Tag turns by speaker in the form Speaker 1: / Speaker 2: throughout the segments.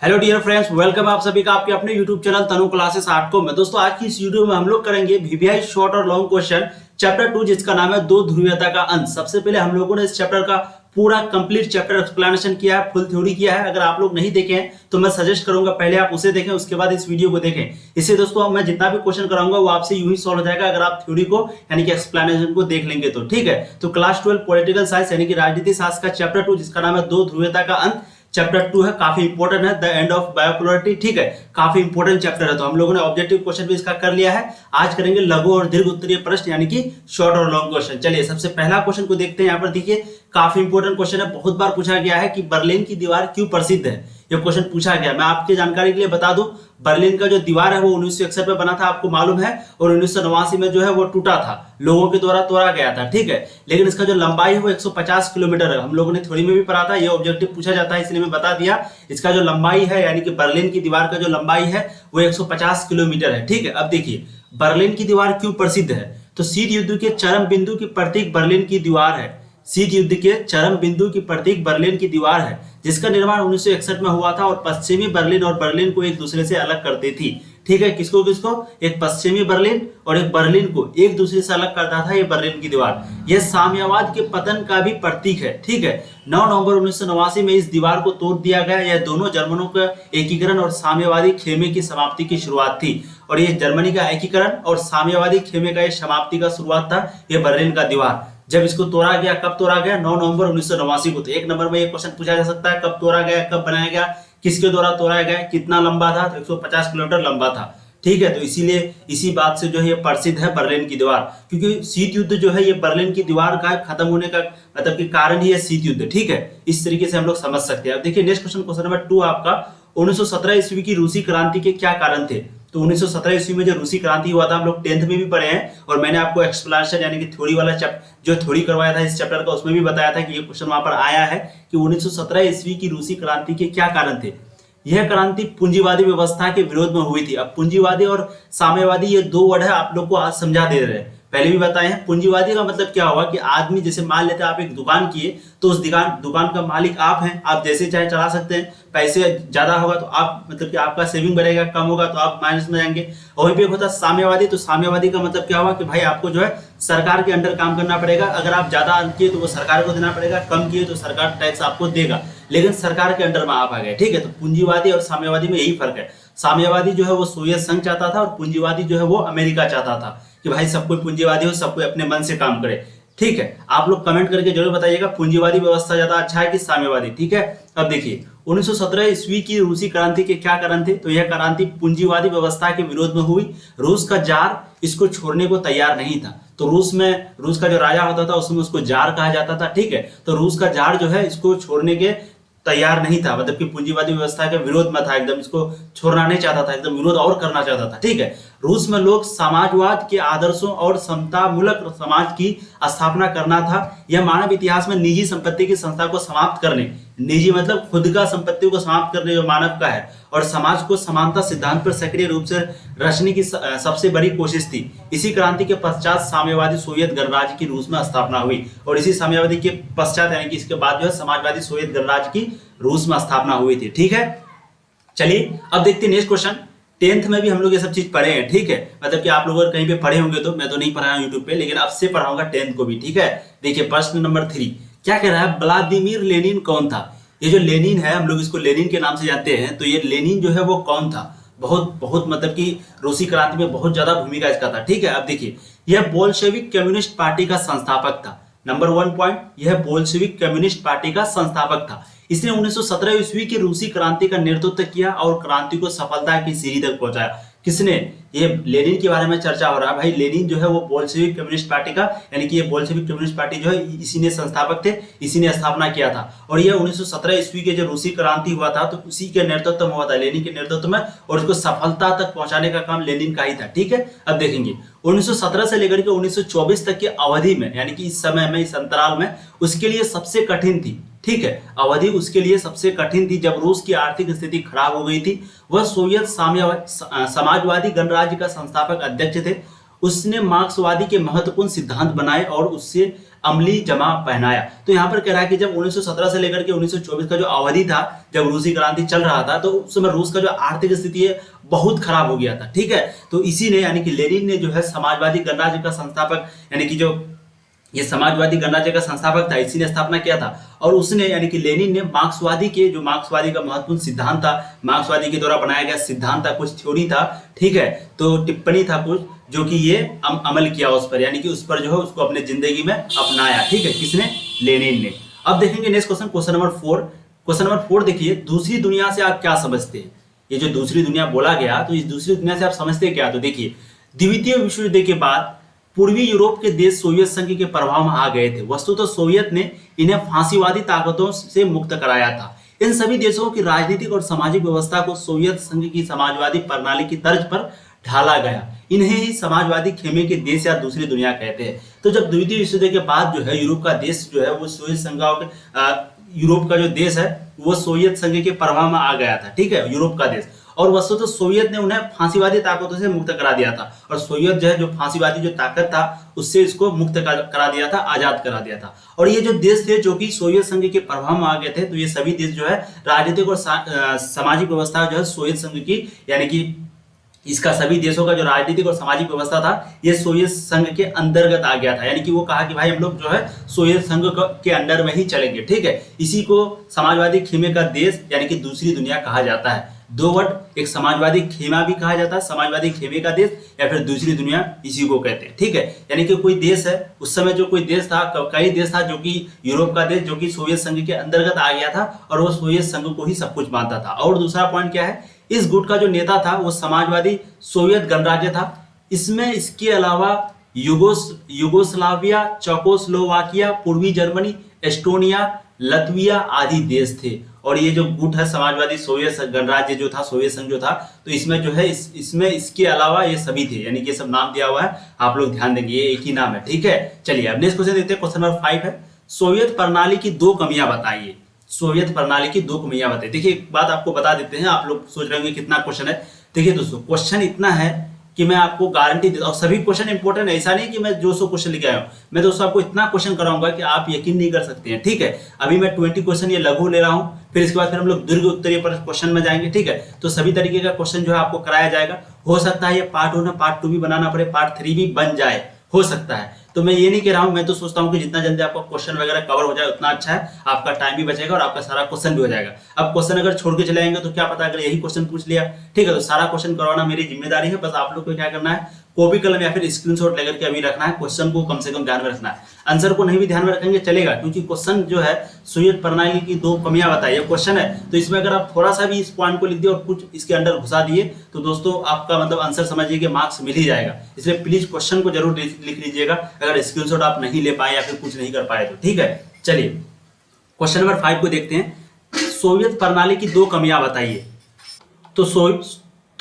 Speaker 1: Hello dear friends, welcome आप सभी का आपके अपने यूट्यूब चैनल तनु क्लासेस 8 को में। दोस्तों, आज की इस वीडियो में हम लोग करेंगे वीवीआई शॉर्ट और लॉन्ग क्वेश्चन चैप्टर 2, जिसका नाम है दो ध्रुवीयता का अंत। सबसे पहले हम लोगों ने इस चैप्टर का पूरा कंप्लीट चैप्टर एक्सप्लेनेशन किया है, फुल थ्योरी किया है। अगर आप लोग नहीं देखे हैं तो मैं सजेस्ट करूंगा पहले आप उसे देखें, उसके बाद इस वीडियो को देखें। इससे दोस्तों मैं जितना भी क्वेश्चन कराऊंगा वो आपसे यूं ही सॉल्व हो जाएगा अगर आप थ्योरी को यानी कि एक्सप्लेनेशन को देख लेंगे तो। ठीक है, तो क्लास 12 पॉलिटिकल साइंस यानी कि राजनीति शास्त्र का चैप्टर 2, जिसका नाम है दो ध्रुवीयता का अंत, चैप्टर 2 है। काफी इंपॉर्टेंट है, द एंड ऑफ बायोपोलरिटी। ठीक है, काफी इंपॉर्टेंट चैप्टर है। तो हम लोगों ने ऑब्जेक्टिव क्वेश्चन भी इसका कर लिया है। आज करेंगे लघु और दीर्घ उत्तरीय प्रश्न यानी कि शॉर्ट और लॉन्ग क्वेश्चन। चलिए सबसे पहला क्वेश्चन को देखते हैं। यहाँ पर देखिए, काफी इंपॉर्टेंट क्वेश्चन है, बहुत बार पूछा गया है कि बर्लिन की दीवार क्यों प्रसिद्ध है। यह क्वेश्चन पूछा गया। मैं आपकी जानकारी के लिए बता दूं, बर्लिन का जो दीवार है वो 1961 में बना था, आपको मालूम है, और 1989 में जो है वो टूटा था, लोगों के द्वारा तोड़ा गया था। ठीक है, लेकिन इसका जो लंबाई है वो 150 किलोमीटर है। हम लोगों ने थ्योरी में भी पढ़ा था, ये ऑब्जेक्टिव पूछा जाता है इसलिए मैं बता दिया। इसका जो लंबाई है यानी कि बर्लिन की दीवार का जो लंबाई है वो 150 किलोमीटर है। ठीक है, अब देखिए बर्लिन की दीवार क्यों प्रसिद्ध है। तो शीत युद्ध के चरम बिंदु की प्रतीक बर्लिन की दीवार है। शीत युद्ध के चरम बिंदु की प्रतीक बर्लिन की दीवार है, जिसका निर्माण 1961 में हुआ था और पश्चिमी बर्लिन और बर्लिन को एक दूसरे से अलग करती थी। ठीक है, किसको किसको, एक पश्चिमी बर्लिन और एक बर्लिन को एक दूसरे से अलग करता था ये बर्लिन की दीवार। यह साम्यवाद के पतन का भी प्रतीक है। ठीक है, 9 नवंबर 1989 में इस दीवार को तोड़ दिया गया। यह दोनों जर्मनों का एकीकरण और साम्यवादी खेमे की समाप्ति की शुरुआत थी। और ये जर्मनी का एकीकरण और साम्यवादी खेमे का समाप्ति का शुरुआत था ये बर्लिन का दीवार। जब इसको तोड़ा गया, कब तोड़ा गया, 9 नवंबर 1989 को। तो एक नंबर में ये क्वेश्चन पूछा जा सकता है, कब तोड़ा गया, कब बनाया गया, किसके द्वारा तोड़ा गया, कितना लंबा था, तो 150 किलोमीटर लंबा था। ठीक है, तो इसीलिए इसी बात से जो है ये प्रसिद्ध है बर्लिन की दीवार, क्योंकि शीत युद्ध जो है ये बर्लिन की दीवार का खत्म होने का मतलब कि कारण ही है शीत युद्ध। ठीक है, इस तरीके से हम लोग समझ सकते हैं। अब देखिए नेक्स्ट क्वेश्चन, क्वेश्चन नंबर 2 आपका, 1917 ईस्वी की रूसी क्रांति के क्या कारण थे। तो 1917 ईस्वी में जो रूसी क्रांति हुआ था, हम लोग 10th में भी पढ़े हैं, और मैंने आपको एक्सप्लेनेशन यानी कि थ्योरी वाला जो थ्योरी करवाया था इस चैप्टर का, उसमें भी बताया था कि ये क्वेश्चन वहां पर आया है कि 1917 ईस्वी की रूसी क्रांति के क्या कारण थे। यह क्रांति पूंजीवादी व्यवस्था के विरोध में हुई थी। अब पूंजीवादी और साम्यवादी ये दो वर्ड है, आप लोग को आज समझा दे रहे हैं। पहले भी बताए हैं, पूंजीवादी का मतलब क्या हुआ कि आदमी, जैसे मान लेते हैं आप एक दुकान किए तो उस दुकान का मालिक आप हैं, आप जैसे चाहे चला सकते हैं। पैसे ज्यादा होगा तो आप मतलब कि आपका सेविंग बढ़ेगा, कम होगा तो आप माइनस में जाएंगे। और वहीं पे होता है साम्यवादी। तो साम्यवादी का मतलब क्या हुआ कि भाई आपको जो है सरकार के अंडर काम करना पड़ेगा। अगर आप ज्यादा किए तो वो सरकार को देना पड़ेगा, कम किए तो सरकार टैक्स आपको देगा, लेकिन सरकार के अंडर में आप आ गए। ठीक है, तो पूंजीवादी और साम्यवादी में यही फर्क है। साम्यवादी जो है वो सोवियत संघ चाहता था और पूंजीवादी जो है वो अमेरिका चाहता था कि भाई सब कोई पूंजीवादी हो, सब कोई अपने मन से काम करे। ठीक है, आप लोग कमेंट करके जरूर बताइएगा पूंजीवादी व्यवस्था ज्यादा अच्छा है कि साम्यवादी। ठीक है, अब देखिए 1917 ईस्वी की रूसी क्रांति के क्या कारण थे। तो यह क्रांति पूंजीवादी व्यवस्था के विरोध में हुई। रूस का जार इसको छोड़ने को तैयार नहीं था। तो रूस का जो राजा होता था उसमें उसको जार कहा जाता था। ठीक है, तो रूस का जार जो है इसको छोड़ने के तैयार नहीं था, मतलब कि पूंजीवादी व्यवस्था के विरोध में था, एकदम इसको छोड़ना नहीं चाहता था, एकदम विरोध और करना चाहता था। ठीक है, रूस में लोग समाजवाद के आदर्शों और समतामूलक समाज की स्थापना करना था। यह मानव इतिहास में निजी संपत्ति की संस्था को समाप्त करने, निजी मतलब खुद का संपत्ति को समाप्त करने जो मानव का है, और समाज को समानता सिद्धांत पर सक्रिय रूप से रचने की सबसे बड़ी कोशिश थी। इसी क्रांति के पश्चात साम्यवादी सोवियत गणराज्य की रूस में स्थापना हुई, और इसी साम्यवादी के पश्चात यानी कि इसके बाद जो है समाजवादी सोवियत गणराज्य की रूस में स्थापना हुई थी। ठीक है, चलिए अब देखते हैं नेक्स्ट क्वेश्चन। 10th में भी हम लोग ये सब चीज पढ़े हैं। ठीक है, मतलब कि आप लोग अगर कहीं पे पढ़े होंगे तो, मैं तो नहीं पढ़ाया यूट्यूब पे, लेकिन अब से पढ़ाऊंगा 10th को भी। ठीक है, देखिए प्रश्न नंबर 3 क्या कह रहा है, व्लादिमीर लेनिन कौन था। ये जो लेनिन है, हम लोग इसको लेनिन के नाम से जानते हैं, तो ये लेनिन जो है वो कौन था। बहुत बहुत मतलब कि रूसी क्रांति में बहुत ज्यादा भूमिका इसका था। ठीक है, अब देखिए यह बोल्शेविक कम्युनिस्ट पार्टी का संस्थापक था। नंबर 1 पॉइंट, यह बोल्शेविक कम्युनिस्ट पार्टी का संस्थापक था। इसने 1917 ईस्वी की रूसी क्रांति का नेतृत्व किया और क्रांति को सफलता की सीढ़ी तक पहुंचाया। किसने, ये लेनिन के बारे में चर्चा हो रहा है। भाई लेनिन जो है वो बोल्शेविक कम्युनिस्ट पार्टी का, यानी कि ये बोल्शेविक कम्युनिस्ट पार्टी जो है इसी ने संस्थापक थे, इसी ने स्थापना किया था। और ये 1917 ईस्वी के जो रूसी क्रांति हुआ था तो उसी के नेतृत्व में हुआ था, लेनिन के नेतृत्व में, और उसको सफलता तक पहुंचाने का काम लेनिन का ही था। ठीक है, अब देखेंगे 1917 से लेकर के 1924 तक की अवधि में, यानी कि इस समय में, इस अंतराल में उसके लिए सबसे कठिन थी। ठीक है, अवधि उसके लिए सबसे कठिन थी जब रूस की आर्थिक स्थिति खराब हो गई थी। वह सोवियत समाजवादी गणराज्य का संस्थापक अध्यक्ष थे। उसने मार्क्सवादी के महत्वपूर्ण सिद्धांत बनाए और उससे अमली जमा पहनाया। तो यहाँ पर कह रहा है कि जब 1917 से लेकर के 1924 का जो अवधि था, जब रूसी क्रांति चल रहा था, तो उस समय रूस का जो आर्थिक स्थिति है बहुत खराब हो गया था। ठीक है, तो इसी ने यानी कि लेनिन ने जो है समाजवादी गणराज्य का संस्थापक, यानी कि जो ये समाजवादी गणराज्य का संस्थापक था, इसी ने स्थापना किया था। और उसने यानी कि लेनिन ने मार्क्सवादी का महत्वपूर्ण सिद्धांत था, मार्क्सवादी के द्वारा बनाया गया सिद्धांत था, कुछ थ्योरी था, ठीक है, तो टिप्पणी था कुछ, जो कि ये अमल किया उस पर, यानी कि उस पर जो है उसको अपने जिंदगी में अपनाया। ठीक है, किसने? लेनिन ने। अब देखेंगे next question, question number 4। Question number 4 देखिए, दूसरी दुनिया से आप क्या समझते हैं? ये जो दूसरी दुनिया बोला गया, तो इस दूसरी दुनिया से आप समझते क्या? तो देखिए, द्वितीय विश्व युद्ध के बाद पूर्वी यूरोप के देश सोवियत संघ के प्रभाव में आ गए थे। वस्तुतः सोवियत ने इन्हें फांसीवादी ताकतों से मुक्त कराया था। इन सभी देशों की राजनीतिक और सामाजिक व्यवस्था को सोवियत संघ की समाजवादी प्रणाली की तर्ज पर ढाला गया। इन्हें ही समाजवादी खेमे के देश या दूसरी दुनिया कहते हैं। तो जब द्वितीय विश्व युद्ध के बाद जो है यूरोप का देश जो है वो सोवियत संघ यूरोप का जो देश है वो सोवियत संघ के प्रभाव में आ गया था। ठीक है, यूरोप का देश, और वस्तुतः सोवियत ने उन्हें फांसीवादी ताकतों से मुक्त करा दिया था। और सोवियत जो है जो फांसीवादी जो ताकत था उससे इसको मुक्त करा दिया था, आजाद करा दिया था। और ये जो देश थे जो कि सोवियत संघ के प्रभाव में आ गए थे, तो ये सभी देश जो है राजनीतिक और सामाजिक व्यवस्था जो है सोवियत संघ की, यानी कि इसका सभी देशों का जो राजनीतिक और सामाजिक व्यवस्था था ये सोवियत संघ के अंतर्गत आ गया था। यानी कि वो कहा कि भाई हम लोग जो है सोवियत संघ के अंडर में ही चलेंगे। ठीक है, इसी को समाजवादी खेमे का देश यानी कि दूसरी दुनिया कहा जाता है। दो वर्ड, एक समाजवादी खेमा भी कहा जाता है, समाजवादी खेमे का देश, या फिर दूसरी दुनिया, इसी को कहते हैं। ठीक है, यानी कि कोई देश है, उस समय जो कोई देश था, कई देश था जो कि यूरोप का देश जो कि सोवियत संघ के अंतर्गत आ गया था और वो सोवियत संघ को ही सब कुछ मानता था। और दूसरा पॉइंट क्या है, इस गुट का जो नेता था वो समाजवादी सोवियत गणराज्य था। इसमें इसके अलावा युगोस्लाविया, चेकोस्लोवाकिया, पूर्वी जर्मनी, एस्टोनिया, लतविया आदि देश थे। और ये जो गुट है समाजवादी सोवियत गणराज्य जो था, सोवियत संघ जो था, तो इसमें जो है इसमें इसके अलावा ये सभी थे, यानी कि ये सब नाम दिया हुआ है, आप लोग ध्यान देंगे, ये एक ही नाम है। ठीक है, चलिए अब नेक्स्ट क्वेश्चन देखते हैं। क्वेश्चन नंबर 5 है, सोवियत प्रणाली की दो कमियां बताइए। सोवियत प्रणाली की दो कमियां बताइए। देखिए एक बात आपको बता देते हैं, आप लोग सोच रहे होंगे कितना क्वेश्चन है। देखिए दोस्तों, क्वेश्चन इतना है कि मैं आपको गारंटी देता हूँ, सभी क्वेश्चन इंपॉर्टेंट है, ऐसा नहीं कि मैं जो सौ क्वेश्चन लेके आया हूँ। मैं दोस्तों आपको इतना क्वेश्चन कराऊंगा कि आप यकीन नहीं कर सकते हैं। ठीक है, अभी मैं 20 क्वेश्चन ये लघु ले रहा हूँ, फिर इसके बाद फिर हम लोग दीर्घ उत्तरीय पर क्वेश्चन में जाएंगे। ठीक है, तो सभी तरीके का क्वेश्चन जो है आपको कराया जाएगा। हो सकता है ये पार्ट 1 पार्ट 2 भी बनाना पड़े, पार्ट 3 भी बन जाए, हो सकता है। तो मैं ये नहीं कह रहा हूं, मैं तो सोचता हूं कि जितना जल्दी आपका क्वेश्चन वगैरह कवर हो जाए उतना अच्छा है, आपका टाइम भी बचेगा और आपका सारा क्वेश्चन भी हो जाएगा। अब क्वेश्चन अगर छोड़ के चले जाएंगे तो क्या पता अगर यही क्वेश्चन पूछ लिया, ठीक है, तो सारा क्वेश्चन करवाना मेरी जिम्मेदारी है। बस आप लोग को क्या करना है, कॉपी कलम या फिर स्क्रीनशॉट लेकर के अभी रखना है, क्वेश्चन को कम से कम ध्यान में रखना है। आंसर को नहीं भी ध्यान में रखेंगे चलेगा, क्योंकि क्वेश्चन जो है सोवियत प्रणाली की दो कमियां बताइए क्वेश्चन है, तो इसमें अगर आप थोड़ा सा भी इस पॉइंट को लिख दिए और कुछ इसके अंदर घुसा दिए तो दोस्तों आपका मतलब आंसर समझिए कि मार्क्स मिल ही जाएगा। इसलिए प्लीज क्वेश्चन को जरूर लिख लीजिएगा अगर स्क्रीनशॉट आप नहीं ले पाए या फिर कुछ नहीं कर पाए तो। ठीक है, चलिए क्वेश्चन नंबर 5 को देखते हैं। सोवियत प्रणाली की दो कमियां बताइए। तो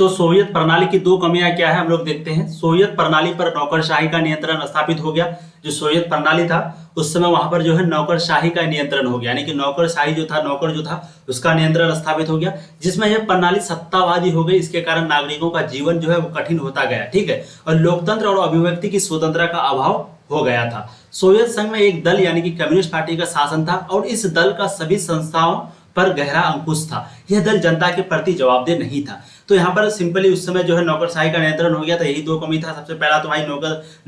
Speaker 1: सोवियत प्रणाली की दो कमियां क्या है हम लोग देखते हैं। सोवियत प्रणाली पर नौकरशाही का नियंत्रण स्थापित हो गया। जो सोवियत प्रणाली था उस समय वहां पर जो है नौकरशाही का नियंत्रण हो गया, यानी कि नौकरशाही जो था, नौकर जो था उसका नियंत्रण स्थापित हो गया, जिसमें यह प्रणाली सत्तावादी हो गई। इसके कारण नागरिकों का जीवन जो है वो कठिन होता गया। ठीक है, और लोकतंत्र और अभिव्यक्ति की स्वतंत्रता का अभाव हो गया था। सोवियत संघ में एक दल यानी कि कम्युनिस्ट पार्टी का शासन था और इस दल का सभी संस्थाओं पर गहरा अंकुश था। यह दल जनता के प्रति जवाबदेह नहीं था। तो यहाँ पर सिंपली उस समय जो है नौकरशाही का नियंत्रण हो गया था, यही दो कमी था। सबसे पहला तो भाई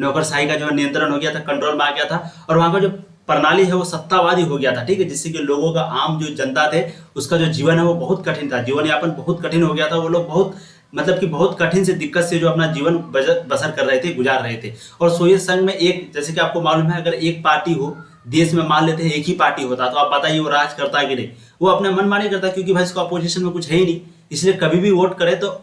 Speaker 1: नौकरशाही का जो है नियंत्रण हो गया था, कंट्रोल में आ गया था, और वहां का जो प्रणाली है वो सत्तावादी हो गया था। ठीक है, जिससे कि लोगों का, आम जो जनता थे उसका जो जीवन है वो बहुत कठिन था, जीवन यापन बहुत कठिन हो गया था। वो लोग बहुत मतलब कि बहुत कठिन से दिक्कत से जो अपना जीवन बसर कर रहे थे, गुजार रहे थे। और सोवियत संघ में एक, जैसे कि आपको मालूम है, अगर एक पार्टी हो देश में, मान लेते हैं एक ही पार्टी होता, तो आप बताइए वो राज करता है कि नहीं? वो अपने मनमानी करता, क्योंकि भाई इसको अपोजिशन में कुछ है ही नहीं। इसलिए कभी भी वोट करे तो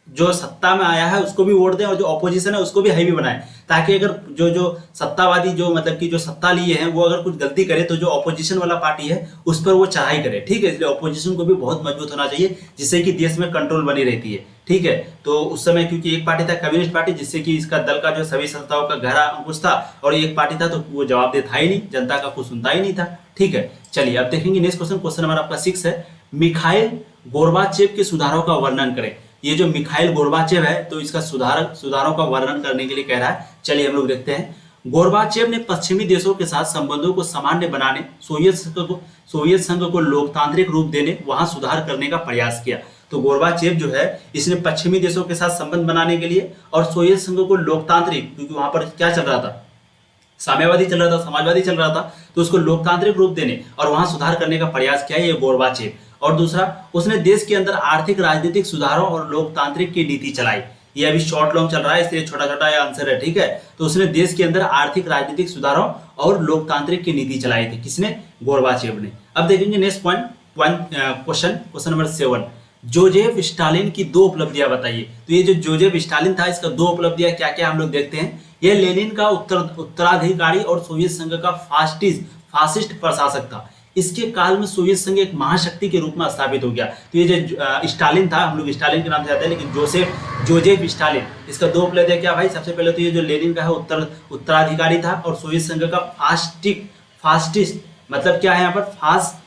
Speaker 1: जो सत्ता में आया है उसको भी वोट दें और जो ऑपोजिशन है उसको भी हाई भी बनाए, ताकि अगर जो सत्तावादी जो मतलब कि जो सत्ता लिए हैं वो अगर कुछ गलती करे तो जो ऑपोजिशन वाला पार्टी है उस पर वो चढ़ाई करे। ठीक है, इसलिए ऑपोजिशन को भी बहुत मजबूत होना चाहिए, जिससे कि देश में कंट्रोल बनी रहती है। ठीक है, तो उस समय क्योंकि एक पार्टी था कम्युनिस्ट पार्टी, जिससे कि इसका दल का जो सभी संस्थाओं का गहरा अंकुश था, और एक पार्टी था तो वो जवाबदेह था ही नहीं, जनता का कुछ सुनता ही नहीं था। ठीक है, चलिए अब देखेंगे नेक्स्ट क्वेश्चन। क्वेश्चन नंबर आपका 6 है, मिखाइल गोर्बाचेव के सुधारों का वर्णन करें। ये जो मिखाइल गोर्बाचेव है तो इसका सुधारों का वर्णन करने के लिए कह रहा है। चलिए हम लोग देखते हैं। गोर्बाचेव ने पश्चिमी देशों के साथ संबंधों को सामान्य बनाने, सोवियत संघ को लोकतांत्रिक रूप देने, वहां सुधार करने का प्रयास किया। तो गोर्बाचेव जो है इसने पश्चिमी देशों के साथ संबंध बनाने के लिए और सोवियत संघ को लोकतांत्रिक, क्योंकि वहां पर क्या चल रहा था, साम्यवादी चल रहा था, समाजवादी चल रहा था, तो उसको लोकतांत्रिक रूप देने और वहां सुधार करने का प्रयास किया ये गोर्बाचेव। और दूसरा, उसने देश के अंदर आर्थिक राजनीतिक सुधारों और लोकतांत्रिक की नीति चलाई। ये अभी शॉर्ट लॉन्ग चल रहा है इसलिए छोटा छोटा आंसर है, ठीक है। तो उसने देश के अंदर आर्थिक राजनीतिक सुधारों और लोकतांत्रिक की नीति चलाई थी, किसने, गोर्बाचेव ने। अब देखेंगे next question number 7, Joseph Stalin की 2 उपलब्धियां बताइए। तो ये जो जोजेफ स्टालिन था इसका 2 उपलब्धियां क्या क्या हम लोग देखते हैं। यह लेनिन का उत्तराधिकारी और सोवियत संघ का फासिस्ट प्रशासक था। इसके काल में सोवियत संघ एक महाशक्ति के रूप में स्थापित हो गया। तो ये जो स्टालिन था, हम लोग स्टालिन के नाम से जाते हैं, लेकिन जोजेफ स्टालिन, इसका 2 उपलब्धियां क्या भाई। सबसे पहले तो ये जो लेनिन का है उत्तराधिकारी था और सोवियत संघ का फासिस्ट मतलब क्या है यहाँ पर,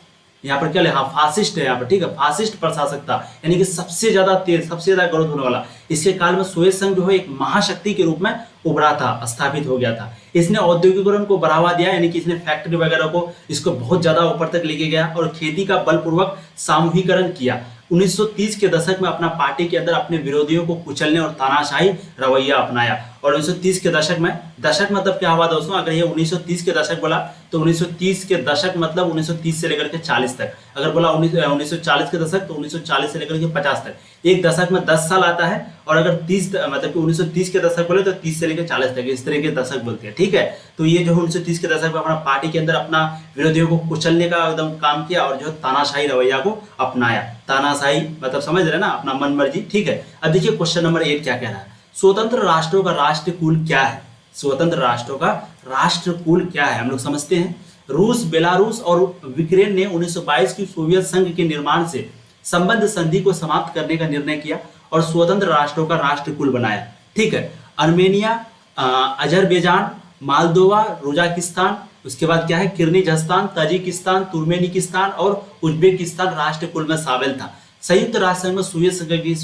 Speaker 1: यहाँ पर क्या है, हाँ फासिस्ट है यहाँ पर, ठीक है, फासिस्ट प्रशासक था, यानी कि सबसे ज्यादा तेज, सबसे ज्यादा ग्रोथ होने वाला। इसके काल में सोवियत संघ जो है एक महाशक्ति के रूप में उभरा था, स्थापित हो गया था। इसने औद्योगिकरण को बढ़ावा दिया, यानी कि इसने फैक्ट्री वगैरह को इसको बहुत ज्यादा ऊपर तक लेके गया और खेती का बलपूर्वक सामूहिकरण किया। 1930 के दशक में अपना पार्टी के अंदर अपने विरोधियों को कुचलने और तानाशाही रवैया अपनाया। और 1930 के दशक में, दशक मतलब क्या हुआ दोस्तों, अगर ये 1930 के दशक बोला तो 1930 के दशक मतलब 1930 से लेकर के 40 तक, अगर बोला 1940 के दशक तो 1940 से लेकर के 50 तक। एक दशक में 10 साल आता है, और अगर 30 मतलब कि 1930 के दशक बोले तो 30 से लेकर 40 तक, इस तरह के दशक बोलते हैं, ठीक है। तो ये जो 1930 के दशक में अपना पार्टी के अंदर अपना विरोधियों को कुचलने का एकदम काम किया और जो तानाशाही रवैया को अपनाया। तानाशाही मतलब समझ रहे ना, अपना मन मर्जी, ठीक है। अब देखिए क्वेश्चन नंबर 8 क्या कह रहा है। स्वतंत्र राष्ट्रों का राष्ट्रकुल क्या है। स्वतंत्र राष्ट्रों का राष्ट्रकुल क्या है, हम लोग समझते हैं। रूस, बेलारूस और यूक्रेन ने 1922 की सोवियत संघ के निर्माण से संबंध संधि को समाप्त करने का निर्णय किया और स्वतंत्र राष्ट्रों का राष्ट्रकुल बनाया, ठीक है। अर्मेनिया, अजरबैजान, मालदोवा, रोजाकिस्तान, उसके बाद क्या है, किर्गिज़स्तान, ताजिकिस्तान, तुर्कमेनिस्तान और उज्बेकिस्तान राष्ट्रकुल में शामिल था। संयुक्त राष्ट्र संघ में सोवियत संघ की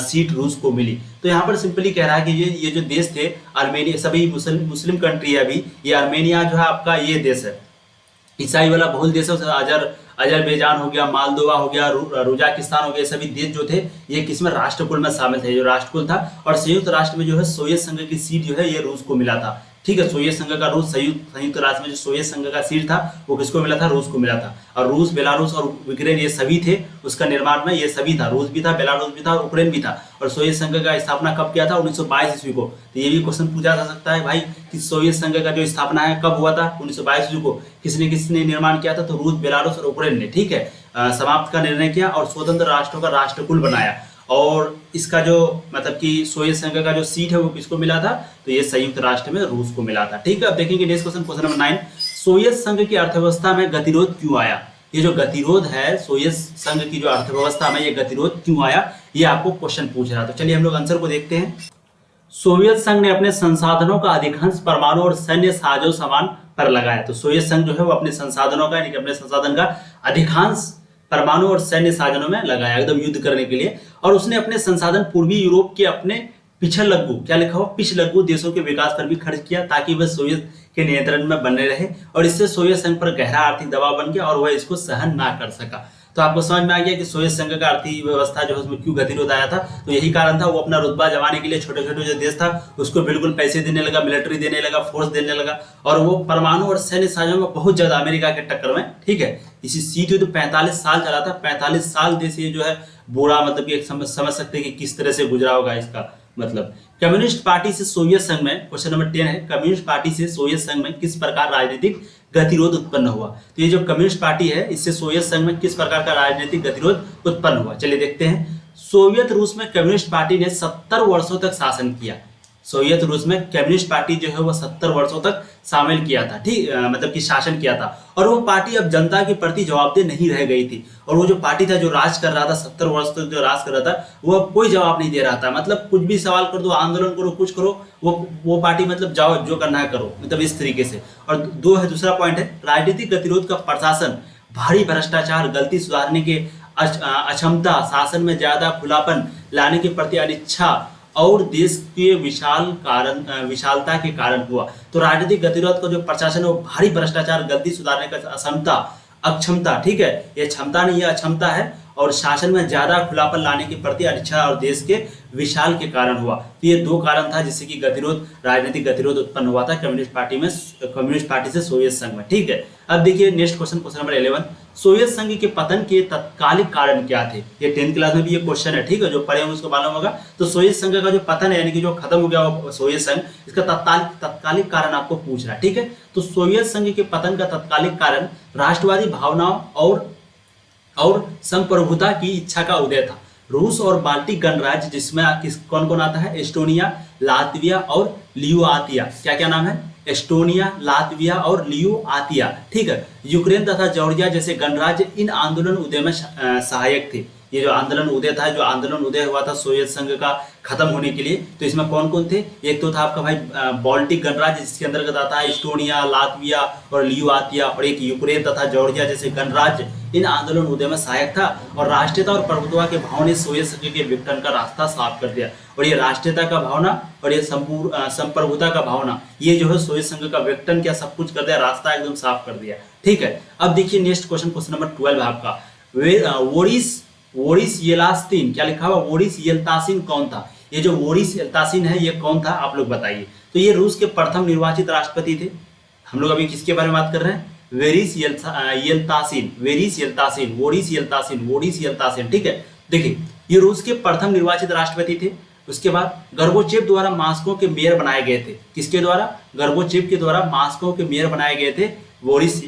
Speaker 1: सीट रूस को मिली। तो यहाँ पर सिंपली कह रहा है कि ये जो देश थे आर्मेनिया, सभी मुस्लिम कंट्री है अभी, ये आर्मेनिया जो है आपका ये देश है, ईसाई वाला बहुल देश है। अजरबैजान हो गया, मालदोवा हो गया, रोजाकिस्तान हो गया, सभी देश जो थे ये किसमें, राष्ट्रकुल में शामिल थे, जो राष्ट्रकुल था। और संयुक्त राष्ट्र में जो है सोवियत संघ की सीट जो है ये रूस को मिला था, ठीक है। सोवियत संघ का रूस, संयुक्त राष्ट्र में जो सोवियत संघ का सीट था वो किसको मिला था, रूस को मिला था। और रूस, बेलारूस और यूक्रेन ये सभी थे उसका निर्माण में, ये सभी था, रूस भी था, बेलारूस भी था और यूक्रेन भी था। और सोवियत संघ का स्थापना कब किया था, 1922 ईस्वी को। तो ये भी क्वेश्चन पूछा जा सकता है भाई कि सोवियत संघ का जो स्थापना है कब हुआ था, 1922 ईस्वी को। किसने निर्माण किया था, तो रूस, बेलारूस और यूक्रेन ने, ठीक है। समाप्त का निर्णय किया और स्वतंत्र राष्ट्रों का राष्ट्रकुल बनाया। और इसका जो मतलब कि सोवियत संघ का जो सीट है वो किसको मिला था, तो ये संयुक्त राष्ट्र में रूस को मिला था, ठीक है। अब देखेंगे नेक्स्ट क्वेश्चन नंबर 9, सोवियत संघ की अर्थव्यवस्था में गतिरोध क्यों आया। ये जो गतिरोध है सोवियत संघ की जो अर्थव्यवस्था में ये गतिरोध क्यों आया, ये आपको क्वेश्चन पूछ रहा। तो चलिए हम लोग आंसर को देखते हैं। सोवियत संघ ने अपने संसाधनों का अधिकांश परमाणु और सैन्य साजो सामान पर लगाया। तो सोवियत संघ जो है वो अपने संसाधनों का, यानी कि अपने संसाधन का अधिकांश परमाणु और सैन्य साधनों में लगाया एकदम युद्ध करने के लिए। और उसने अपने संसाधन पूर्वी यूरोप के अपने पिछलग्गु, क्या लिखा हुआ, पिछलग्गु देशों के विकास पर भी खर्च किया ताकि वह सोवियत के नियंत्रण में बने रहे। और इससे सोवियत संघ पर गहरा आर्थिक दबाव बन गया और वह इसको सहन ना कर सका। तो आपको समझ में आ गया कि सोवियत संघ का आर्थिक व्यवस्था जो है उसमें क्यों गतिरोध आया था। तो यही कारण था, वो अपना रुतबा जमाने के लिए छोटे छोटे जो देश था उसको बिल्कुल पैसे देने लगा, मिलिट्री देने लगा, फोर्स देने लगा। और वो परमाणु और सैन्य साझों में बहुत ज्यादा अमेरिका के टक्कर में, ठीक है। इसी सीट तो 45 साल चला था, 45 साल देश ये जो है बुरा, मतलब कि समझ सकते हैं कि किस तरह से गुजरा होगा इसका मतलब। कम्युनिस्ट पार्टी से सोवियत संघ में, क्वेश्चन नंबर 10 है, कम्युनिस्ट पार्टी से सोवियत संघ में किस प्रकार राजनीतिक गतिरोध उत्पन्न हुआ। तो ये जो कम्युनिस्ट पार्टी है इससे सोवियत संघ में किस प्रकार का राजनीतिक गतिरोध उत्पन्न हुआ, चलिए देखते हैं। सोवियत रूस में कम्युनिस्ट पार्टी ने 70 वर्षों तक शासन किया। सोवियत रूस में कम्युनिस्ट पार्टी जो है वो 70 वर्षों तक शामिल किया था, ठीक, मतलब कि शासन किया था। और वो पार्टी अब जनता के प्रति जवाबदेह नहीं रह गई थी। और वो जो पार्टी था जो राज कर रहा था 70 वर्ष तक जो राज कर रहा था वो अब कोई जवाब नहीं दे रहा था। मतलब कुछ भी सवाल कर दो, आंदोलन करो, कुछ करो, वो पार्टी मतलब जाओ जो करना है करो, मतलब इस तरीके से। और दूसरा पॉइंट है राजनीतिक गतिरोध का प्रशासन, भारी भ्रष्टाचार, गलती सुधारने के अक्षमता, शासन में ज्यादा खुलापन लाने के प्रति अनिच्छा और देश के विशालता के कारण हुआ। तो राजनीतिक गतिरोध का जो प्रशासन है वो भारी भ्रष्टाचार, गलती सुधारने का अक्षमता, ठीक है, ये क्षमता नहीं, ये अक्षमता है, और शासन में ज्यादा खुलापन लाने की प्रति अनिच्छा और देश के विशाल के कारण हुआ। तो ये दो कारण था जिससे कि गतिरोध, राजनीतिक गतिरोध उत्पन्न हुआ था कम्युनिस्ट पार्टी से सोवियत संघ में। ठीक है, अब देखिए नेक्स्ट क्वेश्चन नंबर 11, सोवियत संघ के पतन के तत्कालिक कारण क्या थे? ये 10th क्लास में भी ये क्वेश्चन है, ठीक है, जो पढ़े होंगे उसको मालूम होगा। तो सोवियत संघ का जो पतन है, यानी कि जो खत्म हो गया वो सोवियत संघ, इसका तत्कालिक कारण आपको पूछ रहा है। ठीक है, तो सोवियत संघ के पतन का तत्कालिक कारण राष्ट्रवादी भावनाओं और संप्रभुता की इच्छा का उदय था। रूस और बाल्टिक गणराज्य, जिसमें कौन कौन आता है? एस्टोनिया, लातविया और लिथुआनिया। क्या क्या नाम है? एस्टोनिया, लातविया और लिथुआनिया। ठीक है, यूक्रेन तथा जॉर्जिया जैसे गणराज्य इन आंदोलन उदय में सहायक थे। ये जो आंदोलन उदय था, जो आंदोलन उदय हुआ था सोवियत संघ का खत्म होने के लिए, तो इसमें कौन कौन थे? एक तो था आपका भाई बाल्टिक गणराज्य, जिसके अंतर्गत आता है एस्टोनिया, लातविया और लिथुआनिया, और एक यूक्रेन तथा जॉर्जिया जैसे गणराज्य इन आंदोलन उदय में सहायक था। और राष्ट्रीयता और प्रभुत्व के भाव ने सोवियत संघ के विघटन का रास्ता साफ कर दिया। और ये राष्ट्रीयता का भावना और ये संप्रभुता का भावना, ये जो है सोवियत संघ का विघटन क्या सब कुछ कर दिया, रास्ता एकदम साफ कर दिया। ठीक है, अब देखिए नेक्स्ट क्वेश्चन नंबर 12 आपका, बोरिस येल्त्सिन, क्या लिखा हुआ? बोरिस येल्त्सिन कौन था? ये जो बोरिस येल्त्सिन है ये कौन था, आप लोग बताइए। तो ये रूस के प्रथम निर्वाचित राष्ट्रपति थे। हम लोग अभी किसके बारे में बात कर रहे हैं? Boris Yeltsin. ठीक है, देखिए ये रूस के प्रथम निर्वाचित राष्ट्रपति थे। उसके बाद गर्गोचेव द्वारा मास्को के मेयर बनाए गए थे। किसके द्वारा? गर्गोचेव के द्वारा मास्को के मेयर बनाए गए थे बोरिस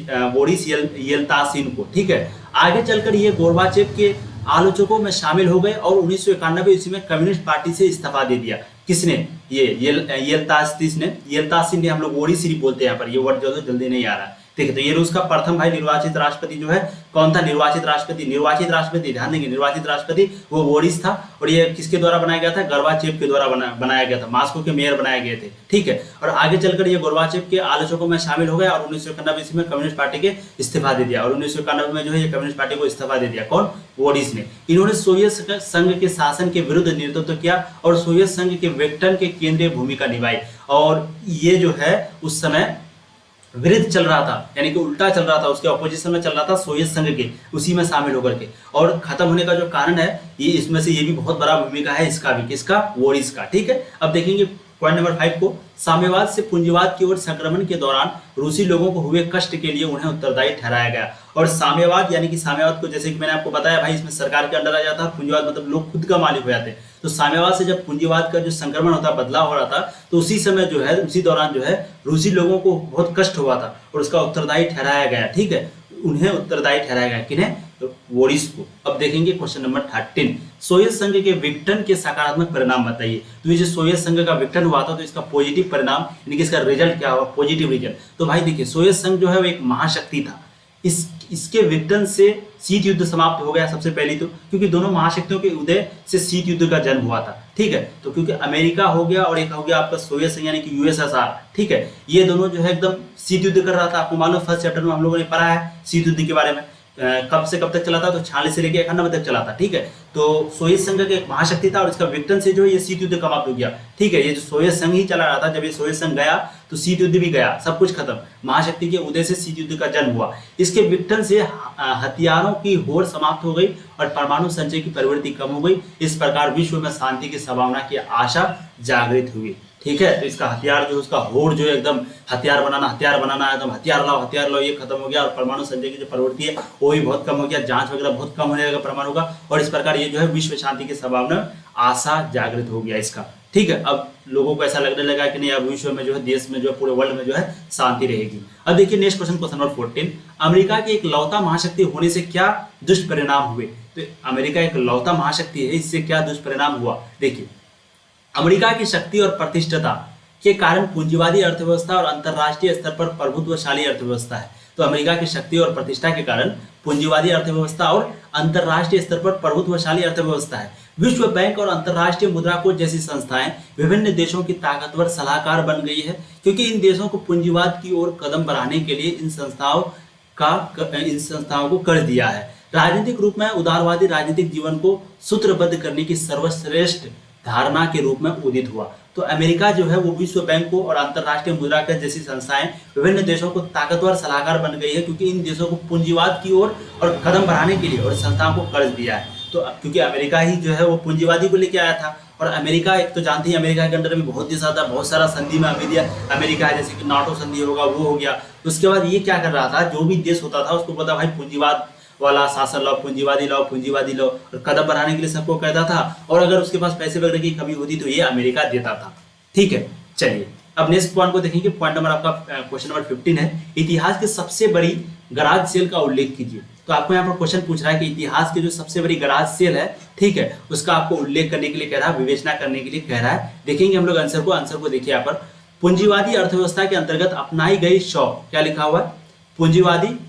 Speaker 1: येल्त्सिन को। ठीक है, आगे चलकर ये गोर्बाचेव के आलोचकों में शामिल हो गए और 1991 ईस्वी में कम्युनिस्ट पार्टी से इस्तीफा दे दिया। किसने? ये येल्त्सिन ने, हम लोग बोरिस बोलते हैं यहाँ पर, ये वर्ड जो है जल्दी नहीं आ रहा। ठीक है, तो ये रूस का प्रथम भाई निर्वाचित राष्ट्रपति जो है कौन था? निर्वाचित राष्ट्रपति ध्यान देंगे, निर्वाचित राष्ट्रपति वो बोरिस था। और ये किसके द्वारा बनाया गया था? गोर्बाचेव के द्वारा बनाया गया था। मास्को के मेयर बनाए गए थे। ठीक है, और आगे चलकर ये गोर्बाचेव के आलोचकों में शामिल हो गया और 1991 ईस्वी में कम्युनिस्ट पार्टी के इस्तीफा दे दिया। और 1991 में जो है ये कम्युनिस्ट पार्टी को इस्तीफा दे दिया। कौन? बोरिस ने। इन्होंने सोवियत संघ के शासन के विरुद्ध नेतृत्व किया और सोवियत संघ के विघटन के केंद्रीय भूमिका निभाई। और ये जो है उस समय विरुद्ध चल रहा था, यानी कि उल्टा चल रहा था, उसके ऑपोजिशन में चल रहा था सोवियत संघ के, उसी में शामिल होकर के। और खत्म होने का जो कारण है, ये इसमें से ये भी बहुत बड़ा भूमिका है इसका भी। किसका? बोरिस का। ठीक है, अब देखेंगे पॉइंट नंबर 5 को, साम्यवाद से पूंजीवाद की ओर संक्रमण के दौरान रूसी लोगों को हुए कष्ट के लिए उन्हें उत्तरदायी ठहराया गया। और साम्यवाद यानी कि साम्यवाद को, जैसे कि मैंने आपको बताया भाई, इसमें सरकार के अंडर आ जाता है। पूंजीवाद मतलब लोग खुद का मालिक हो जाते हैं। तो साम्यवाद से जब पूंजीवाद का जो संक्रमण होता, बदलाव हो रहा था, तो उसी समय जो है, उसी दौरान जो है रूसी लोगों को बहुत कष्ट हुआ था और उसका उत्तरदायी ठहराया गया। ठीक है, उन्हें उत्तरदायी ठहराया गया। किन्हें? तो बोरिस को। अब देखेंगे क्वेश्चन नंबर 13, सोवियत संघ के विघटन के सकारात्मक परिणाम बताइए। तो ये जो सोवियत संघ का विघटन हुआ था, तो इसका पॉजिटिव परिणाम यानी कि इसका रिजल्ट क्या हुआ? Positive result. तो भाई देखिए, सोवियत संघ जो है वो एक महाशक्ति था। इसके विघटन से शीत युद्ध समाप्त हो गया सबसे पहले तो, क्योंकि दोनों महाशक्तियों के उदय से शीत युद्ध का जन्म हुआ था। ठीक है, तो क्योंकि अमेरिका हो गया और एक हो गया आपका सोवियत संघ यानी कि यूएसएसआर। ठीक है, ये दोनों जो है एकदम शीत युद्ध कर रहा था। आपको मालूम, फर्स्ट चैप्टर में हम लोगों ने पढ़ा है शीत युद्ध के बारे में। कब से कब तक चला था? तो 46 से लेकर 91 तक चला था। ठीक है, तो सोवियत संघ का एक महाशक्ति था और इसका विघटन से जो है ये शीत युद्ध समाप्त हो गया। ठीक है, ये जो सोवियत संघ ही चला रहा था, जब ये सोवियत संघ गया तो शीत युद्ध भी गया, सब कुछ खत्म। महाशक्ति के उदय से शीत युद्ध का जन्म हुआ। इसके विघटन से हथियारों की होड़ समाप्त हो गई और परमाणु संचय की प्रवृत्ति कम हो गई। इस प्रकार विश्व में शांति की संभावना की आशा जागृत हुई। ठीक है, तो इसका हथियार जो उसका होड़ जो है एकदम हथियार बनाना एकदम हथियार लाओ, ये खत्म हो गया। और परमाणु संचय की जो प्रवृत्ति है वो भी बहुत कम हो गया, जांच वगैरह बहुत कम होने लगा परमाणु का। और इस प्रकार ये जो है विश्व शांति की संभावना आशा जागृत हो गया इसका। ठीक है, अब लोगों को ऐसा लगने लगा कि नहीं, अब विश्व में जो है, देश में जो है, पूरे वर्ल्ड में जो है शांति रहेगी। अब देखिए नेक्स्ट क्वेश्चन नंबर 14, अमेरिका की एक लौता महाशक्ति होने से क्या दुष्परिणाम हुए? तो अमेरिका एक लौता महाशक्ति है, इससे क्या दुष्परिणाम हुआ? देखिए, अमेरिका की शक्ति और प्रतिष्ठता के कारण पूंजीवादी अर्थव्यवस्था और अंतरराष्ट्रीय स्तर पर प्रभुत्वशाली अर्थव्यवस्था है। तो अमेरिका की शक्ति और प्रतिष्ठा के कारण पूंजीवादी अर्थव्यवस्था और अंतरराष्ट्रीय स्तर पर प्रभुत्वशाली अर्थव्यवस्था है। विश्व बैंक और अंतरराष्ट्रीय मुद्रा कोष जैसी संस्थाएं विभिन्न देशों की ताकतवर सलाहकार बन गई है, क्योंकि इन देशों को पूंजीवाद की ओर कदम बढ़ाने के लिए इन संस्थाओं को कर दिया है। राजनीतिक रूप में उदारवादी राजनीतिक जीवन को सूत्रबद्ध करने की सर्वश्रेष्ठ धारणा के रूप में उदित हुआ। तो अमेरिका जो है वो विश्व बैंक को और अंतर्राष्ट्रीय मुद्रा कोष जैसी संस्थाएं विभिन्न देशों को ताकतवर सलाहकार बन गई है, क्योंकि इन देशों को पूंजीवाद की ओर और कदम बढ़ाने के लिए और संस्थाओं को कर्ज दिया है। तो क्योंकि अमेरिका ही जो है वो पूंजीवादी को लेके आया था, और अमेरिका एक तो जानती है अमेरिका के अंदर में बहुत ही ज्यादा बहुत सारा संधि में अमेरिका है, जैसे कि नाटो संधि होगा वो हो गया। उसके बाद ये क्या कर रहा था, जो भी देश होता था उसको पता भाई पूंजीवाद वाला शासन लाओ, पूंजीवादी लाओ और कदम बढ़ाने के लिए सबको कहता था, और अगर उसके पास पैसे वगैरह की कमी होती तो ये अमेरिका देता था। ठीक है, चलिए अब नेक्स्ट पॉइंट को देखेंगे। पॉइंट नंबर आपका क्वेश्चन नंबर 15 है, इतिहास की सबसे बड़ी गराज सेल का उल्लेख कीजिए। तो आपको यहाँ पर क्वेश्चन पूछ रहा है कि इतिहास की जो सबसे बड़ी गराज सेल है, ठीक है, उसका आपको उल्लेख करने के लिए कह रहा है, विवेचना करने के लिए कह रहा है। देखेंगे हम लोग आंसर को देखिए यहाँ पर, पूंजीवादी अर्थव्यवस्था के अंतर्गत अपनाई गई शौक, क्या लिखा हुआ है, पूंजीवादी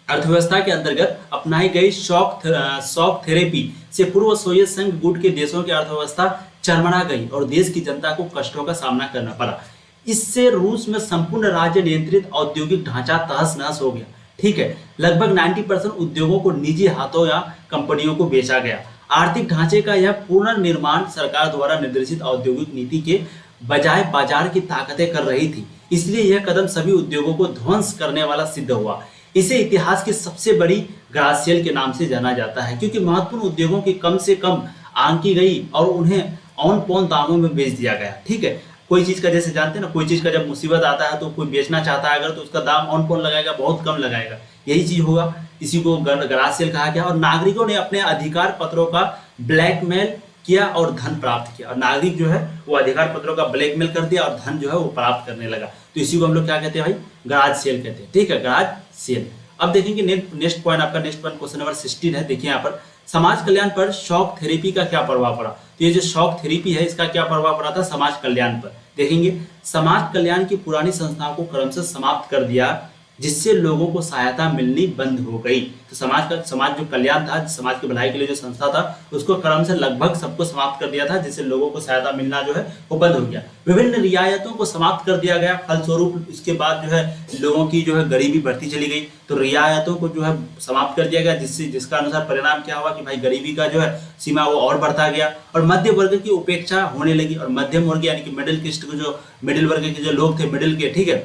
Speaker 1: अर्थव्यवस्था के अंतर्गत अपनाई गई शॉक थेरेपी से पूर्व सोवियत संघ गुट के देशों की अर्थव्यवस्था चरमरा गई और देश की जनता को कष्टों का सामना करना पड़ा। इससे रूस में संपूर्ण राज्य नियंत्रित औद्योगिक ढांचा तहस नहस हो गया। ठीक है, लगभग 90% उद्योगों को निजी हाथों या कंपनियों को बेचा गया। आर्थिक ढांचे का यह पुनर्निर्माण सरकार द्वारा निर्देशित औद्योगिक नीति के बजाय बाजार की ताकतें कर रही थी, इसलिए यह कदम सभी उद्योगों को ध्वंस करने वाला सिद्ध हुआ। इसे इतिहास की सबसे बड़ी गराज सेल के नाम से जाना जाता है, क्योंकि महत्वपूर्ण उद्योगों की कम से कम आंकी गई और उन्हें ऑन पॉन दामों में बेच दिया गया। ठीक है, कोई चीज का जैसे जानते हैं ना, कोई चीज का जब मुसीबत आता है तो कोई बेचना चाहता है अगर, तो उसका दाम ऑन पॉन लगाएगा, बहुत कम लगाएगा, यही चीज होगा, इसी को गराज सेल कहा गया। और नागरिकों ने अपने अधिकार पत्रों का ब्लैकमेल किया और धन प्राप्त किया, और नागरिक जो है वो अधिकार पत्रों का ब्लैकमेल कर दिया और धन जो है वो प्राप्त करने लगा। तो इसी को हम लोग क्या कहते हैं भाई, गराज सेल कहते हैं। ठीक है, गराज सेल। अब देखेंगे नेक्स्ट पॉइंट, आपका नेक्स्ट पॉइंट क्वेश्चन नंबर 16 है। देखिए यहाँ पर, समाज कल्याण पर शॉक थेरेपी का क्या प्रभाव पड़ा। तो ये जो शॉक थेरेपी है इसका क्या प्रभाव पड़ा था समाज कल्याण पर। देखेंगे, समाज कल्याण की पुरानी संस्थाओं को क्रमशः समाप्त कर दिया, जिससे लोगों को सहायता मिलनी बंद हो गई। तो समाज जो कल्याण था, समाज की भलाई के लिए जो संस्था था, उसको क्रम से लगभग सबको समाप्त कर दिया था, जिससे लोगों को सहायता मिलना जो है वो बंद हो गया। विभिन्न रियायतों को समाप्त कर दिया गया, फलस्वरूप इसके बाद जो है लोगों की जो है गरीबी बढ़ती चली गई। तो रियायतों को जो है समाप्त कर दिया गया, जिसका अनुसार परिणाम क्या हुआ कि भाई गरीबी का जो है सीमा वो और बढ़ता गया, और मध्य वर्ग की उपेक्षा होने लगी। और मध्यम वर्ग यानी कि मिडिल वर्ग के जो लोग थे, मिडिल के, ठीक है,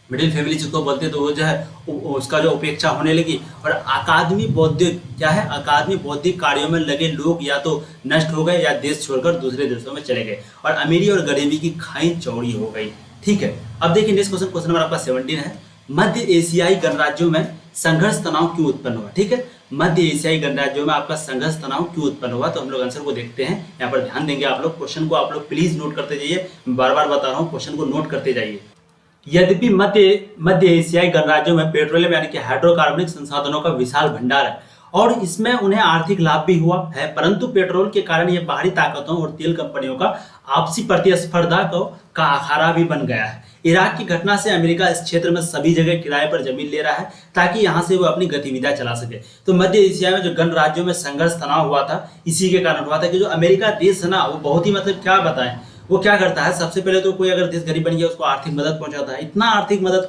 Speaker 1: मिडिल फैमिली जिसको बोलते हैं, तो वो जो है उसका जो उपेक्षा होने लगी। और अकादमी बौद्धिक कार्यों में लगे लोग या तो नष्ट हो गए या देश छोड़कर दूसरे देशों में चले गए, और अमीरी और गरीबी की खाई चौड़ी हो गई। ठीक है, अब देखिए नेक्स्ट क्वेश्चन नंबर आपका 17 है, मध्य एशियाई गणराज्यों में संघर्ष तनाव क्यों उत्पन्न हुआ। ठीक है, मध्य एशियाई गणराज्यों में आपका संघर्ष तनाव क्यों उत्पन्न हुआ। तो हम लोग आंसर को देखते हैं, यहाँ पर ध्यान देंगे आप लोग, क्वेश्चन को आप लोग प्लीज नोट करते जाइए, बार बार बता रहा हूँ, क्वेश्चन को नोट करते जाइए। यद्यपि मध्य एशियाई गणराज्यों में पेट्रोलियम यानी कि हाइड्रोकार्बनिक संसाधनों का विशाल भंडार है और इसमें उन्हें आर्थिक लाभ भी हुआ है, परंतु पेट्रोल के कारण ये बाहरी ताकतों और तेल कंपनियों का आपसी प्रतिस्पर्धा का अखाड़ा भी बन गया है। इराक की घटना से अमेरिका इस क्षेत्र में सभी जगह किराए पर जमीन ले रहा है ताकि यहाँ से वो अपनी गतिविधियां चला सके। तो मध्य एशिया में जो गणराज्यों में संघर्ष तनाव हुआ था, इसी के कारण हुआ था कि जो अमेरिका देश है ना, वो बहुत ही मतलब क्या बताएं, वो क्या करता है, सबसे पहले तो कोई अगर देश गरीब बन गया उसको आर्थिक मदद पहुंचाता है, इतना आर्थिक मदद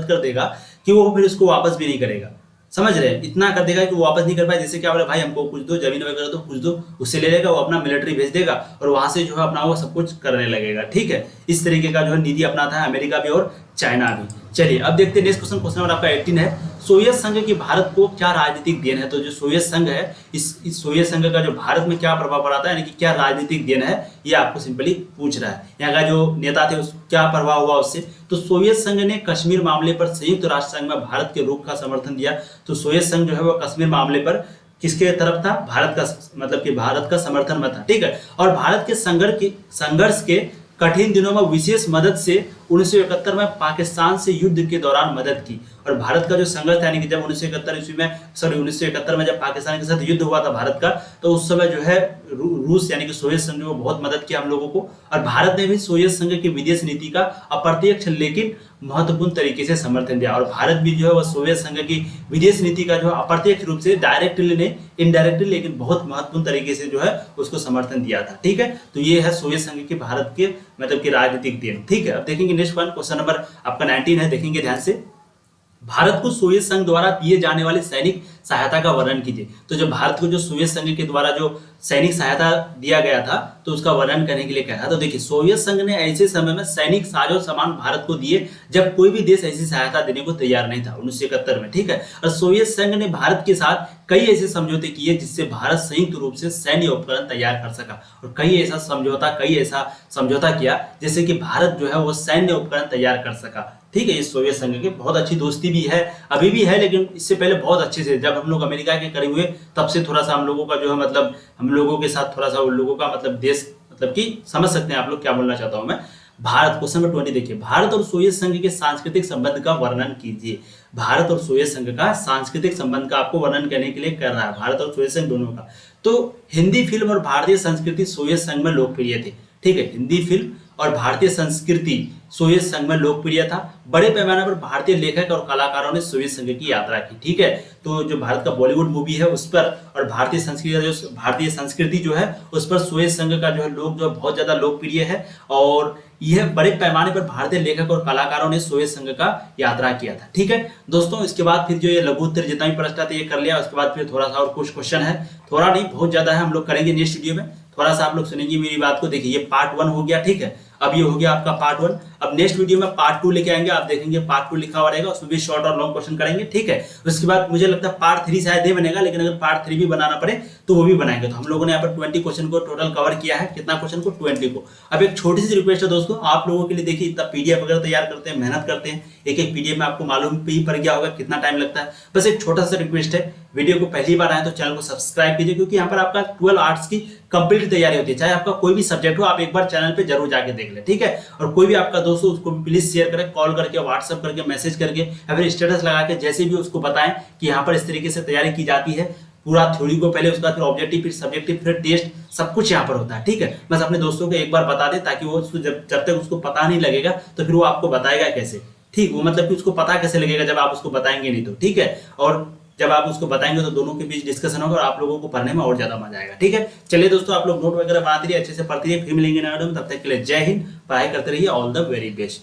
Speaker 1: कर देगा कि वो फिर उसको वापस भी नहीं करेगा। समझ रहे हैं, इतना कर देगा कि वो वापस नहीं कर पाए। जैसे क्या बोले, भाई हमको कुछ दो, जमीन वगैरह दो, कुछ दो, उससे ले लेगा, वो अपना मिलिट्री भेज देगा और वहां से जो है अपना वो सब कुछ करने लगेगा। ठीक है, इस तरीके का जो है नीति अपनाता है अमेरिका भी और चाइना भी। चलिए अब देखते हैं नेक्स्ट क्वेश्चन नंबर आपका 18 है, सोवियत संघ की भारत को क्या राजनीतिक देन है। तो जो सोवियत संघ है, इस सोवियत संघ का जो भारत में क्या प्रभाव पड़ा था, यानी कि क्या राजनीतिक देन है, ये आपको सिंपली पूछ रहा है। यहाँ का जो नेता थे उस क्या प्रभाव हुआ उससे। तो सोवियत संघ ने कश्मीर मामले पर संयुक्त राष्ट्र संघ में भारत के रुख का समर्थन दिया। तो सोवियत संघ जो है वो कश्मीर मामले पर किसके तरफ था, भारत का, मतलब कि भारत का समर्थन में था। ठीक है, और भारत के संघर्ष के कठिन दिनों में विशेष मदद से 1971 में पाकिस्तान से युद्ध के दौरान मदद की। और भारत का जो संघर्ष यानी कि जब 1971 में जब पाकिस्तान के साथ युद्ध हुआ था भारत का, तो उस समय जो है रूस यानी कि सोवियत संघ ने बहुत मदद किया हम लोगों को। और भारत ने भी सोवियत संघ की विदेश नीति का अप्रत्यक्ष लेकिन महत्वपूर्ण तरीके से समर्थन दिया। और भारत भी जो है वह सोवियत संघ की विदेश नीति का जो अप्रत्यक्ष रूप से, डायरेक्टली नहीं इनडायरेक्टली, लेकिन बहुत महत्वपूर्ण तरीके से जो है उसको समर्थन दिया था। ठीक है, तो ये है सोवियत संघ की भारत के मतलब की राजनीतिक देन। ठीक है, अब देखेंगे नेक्स्ट क्वेश्चन नंबर आपका 19 है, देखेंगे ध्यान से। भारत को सोवियत संघ द्वारा दिए जाने वाले सैनिक सहायता का वर्णन कीजिए। तो जब भारत को जो सोवियत संघ के द्वारा जो सैनिक सहायता दिया गया था तो उसका वर्णन करने के लिए कह रहा। तो देखिए सोवियत संघ ने ऐसे समय में सैनिक साजो सामान भारत को दिए जब कोई भी देश ऐसी सहायता देने को तैयार नहीं था 1971 में, ठीक है। और सोवियत संघ ने भारत के साथ कई ऐसे समझौते किए जिससे भारत संयुक्त रूप से सैन्य उपकरण तैयार कर सका, और कई ऐसा समझौता किया जैसे कि भारत जो है वो सैन्य उपकरण तैयार कर सका, ठीक है। इस सोवियत संघ की बहुत अच्छी दोस्ती भी है, अभी भी है, लेकिन इससे पहले बहुत अच्छे से जब हम लोग अमेरिका के करीब हुए तब से थोड़ा सा हम लोगों का जो है मतलब हम लोगों के साथ थोड़ा सा उन लोगों का मतलब देश मतलब कि समझ सकते हैं आप लोग क्या बोलना चाहता हूं मैं। भारत क्वेश्चन नंबर 20 देखिए, भारत और सोवियत संघ के सांस्कृतिक संबंध का वर्णन कीजिए। भारत और सोवियत संघ का सांस्कृतिक संबंध का आपको वर्णन करने के लिए कर रहा है, भारत और सोवियत संघ दोनों का। तो हिंदी फिल्म और भारतीय संस्कृति सोवियत संघ में लोकप्रिय थे, ठीक है। हिंदी फिल्म और भारतीय संस्कृति सोवियत संघ में लोकप्रिय था। बड़े पैमाने पर भारतीय लेखक और कलाकारों ने सोवियत संघ की यात्रा की, ठीक है। तो जो भारत का बॉलीवुड मूवी है उस पर और भारतीय संस्कृति जो है उस पर सोवियत संघ का जो है लोग जो बहुत ज्यादा लोकप्रिय है, और यह बड़े पैमाने पर भारतीय लेखक और कलाकारों ने सोवियत संघ का यात्रा किया था, ठीक है दोस्तों। इसके बाद फिर जो ये लघु उत्तर जितना भी प्रश्न था ये कर लिया। उसके बाद फिर थोड़ा सा और कुछ क्वेश्चन है, थोड़ा नहीं बहुत ज्यादा है, हम लोग करेंगे नेक्स्ट वीडियो में। थोड़ा सा आप लोग सुनेंगे मेरी बात को। देखिए ये पार्ट 1 हो गया, ठीक है। अब ये हो गया आपका पार्ट 1। अब नेक्स्ट वीडियो में पार्ट 2 लेके आएंगे, आप देखेंगे पार्ट 2 लिखा हुआ रहेगा, उसमें भी शॉर्ट और लॉन्ग क्वेश्चन करेंगे, ठीक है। उसके बाद मुझे लगता है पार्ट 3 शायद ही बनेगा, लेकिन अगर पार्ट 3 भी बनाना पड़े तो वो भी बनाएंगे। तो हम लोगों ने यहाँ पर 20 क्वेश्चन को टोटल कवर किया है। कितना क्वेश्चन को? 20 को। अब एक छोटी सी रिक्वेस्ट है दोस्तों आप लोगों के लिए, देखिए इतना पीडीएफ वगैरह तैयार करते हैं, मेहनत करते हैं, एक एक पीडीएफ में आपको मालूम ही पड़ गया होगा कितना टाइम लगता है। बस एक छोटा सा रिक्वेस्ट है, वीडियो को पहली बार आए तो चैनल को सब्सक्राइब कीजिए, क्योंकि यहाँ पर आपका 12 आर्ट्स की कंप्लीट तैयारी होती है। चाहे आपका कोई भी सब्जेक्ट हो, आप एक बार चैनल पे जरूर जाके देख ले, ठीक है। और कोई भी आपका दोस्त हो उसको प्लीज शेयर करें, कॉल करके, व्हाट्सएप करके, मैसेज करके या फिर स्टेटस लगा के, जैसे भी उसको बताएं कि यहाँ पर इस तरीके से तैयारी की जाती है। पूरा थ्योरी को पहले, उसका फिर ऑब्जेक्टिव, फिर सब्जेक्टिव, फिर टेस्ट, सब कुछ यहाँ पर होता है, ठीक है। बस अपने दोस्तों को एक बार बता दे, ताकि वो जब तक उसको पता नहीं लगेगा तो फिर वो आपको बताएगा कैसे, ठीक। वो मतलब कि उसको पता कैसे लगेगा जब आप उसको बताएंगे नहीं तो, ठीक है। और जब आप उसको बताएंगे तो दोनों के बीच डिस्कशन होगा और आप लोगों को पढ़ने में और ज्यादा मजा आएगा, ठीक है। चलिए दोस्तों आप लोग नोट वगैरह बनाते रहिए, अच्छे से पढ़ते रहिए, फिर मिलेंगे नए वीडियो में। तब तक के लिए जय हिंद, पढ़ाई करते रहिए, ऑल द वेरी बेस्ट।